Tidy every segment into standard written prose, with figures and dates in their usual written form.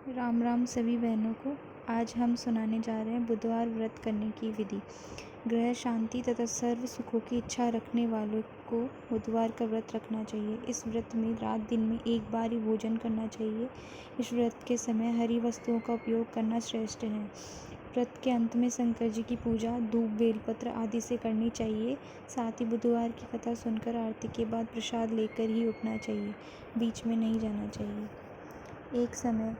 राम राम सभी बहनों को। आज हम सुनाने जा रहे हैं बुधवार व्रत करने की विधि। ग्रह शांति तथा सर्व सुखों की इच्छा रखने वालों को बुधवार का व्रत रखना चाहिए। इस व्रत में रात दिन में एक बार ही भोजन करना चाहिए। इस व्रत के समय हरी वस्तुओं का उपयोग करना श्रेष्ठ है। व्रत के अंत में शंकर जी की पूजा धूप बेलपत्र आदि से करनी चाहिए। साथ ही बुधवार की कथा सुनकर आरती के बाद प्रसाद लेकर ही उठना चाहिए, बीच में नहीं जाना चाहिए। एक समय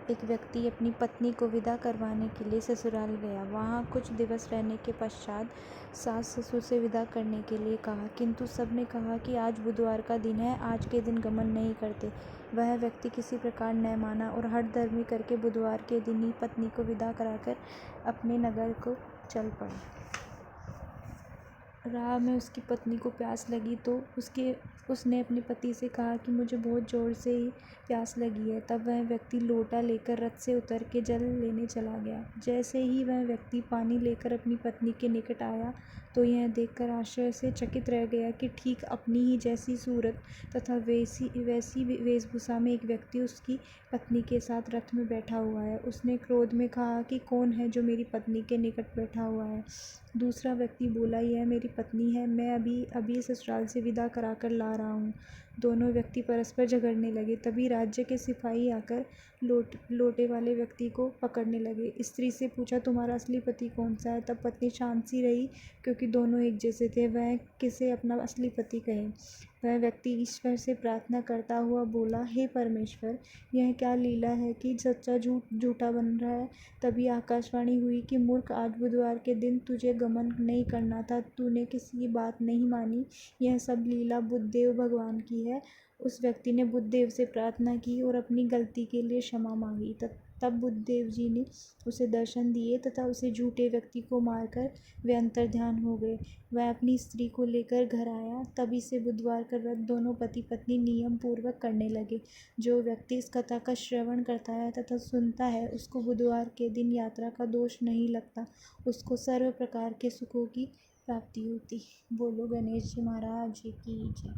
एक व्यक्ति अपनी पत्नी को विदा करवाने के लिए ससुराल गया। वहाँ कुछ दिवस रहने के पश्चात सास ससुर से विदा करने के लिए कहा, किंतु सबने कहा कि आज बुधवार का दिन है, आज के दिन गमन नहीं करते। वह व्यक्ति किसी प्रकार न माना और हठधर्मी करके बुधवार के दिन ही पत्नी को विदा कराकर अपने नगर को चल पड़ा। राह में उसकी पत्नी को प्यास लगी तो उसने अपने पति से कहा कि मुझे बहुत ज़ोर से ही प्यास लगी है। तब वह व्यक्ति लोटा लेकर रथ से उतर के जल लेने चला गया। जैसे ही वह व्यक्ति पानी लेकर अपनी पत्नी के निकट आया तो यह देखकर आश्चर्य से चकित रह गया कि ठीक अपनी ही जैसी सूरत तथा वैसी वेशभूषा में एक व्यक्ति उसकी पत्नी के साथ रथ में बैठा हुआ है। उसने क्रोध में कहा कि कौन है जो मेरी पत्नी के निकट बैठा हुआ है। दूसरा व्यक्ति बोला, यह मेरी पत्नी है, मैं अभी ससुराल से विदा कराकर ला रहा हूँ। दोनों व्यक्ति परस्पर झगड़ने लगे। तभी राज्य के सिपाही आकर लोटे वाले व्यक्ति को पकड़ने लगे। स्त्री से पूछा, तुम्हारा असली पति कौन सा है? तब पत्नी शांत सी रही, क्योंकि दोनों एक जैसे थे। वह किसे अपना असली पति कहे। वह व्यक्ति ईश्वर से प्रार्थना करता हुआ बोला, हे परमेश्वर, यह क्या लीला है कि सच्चा झूठा बन रहा है। तभी आकाशवाणी हुई कि मूर्ख, आज बुधवार के दिन तुझे गमन नहीं करना था, तूने किसी की बात नहीं मानी। यह सब लीला बुद्धदेव भगवान की है। उस व्यक्ति ने बुद्धदेव से प्रार्थना की और अपनी गलती के लिए क्षमा मांगी। तब बुद्धदेव जी ने उसे दर्शन दिए तथा उसे झूठे व्यक्ति को मारकर वे अंतर्ध्यान हो गए। वह अपनी स्त्री को लेकर घर आया। तभी से बुधवार का व्रत दोनों पति पत्नी नियम पूर्वक करने लगे। जो व्यक्ति इस कथा का श्रवण करता है तथा सुनता है, उसको बुधवार के दिन यात्रा का दोष नहीं लगता, उसको सर्व प्रकार के सुखों की प्राप्ति होती। बोलो गणेश जी महाराज की जय।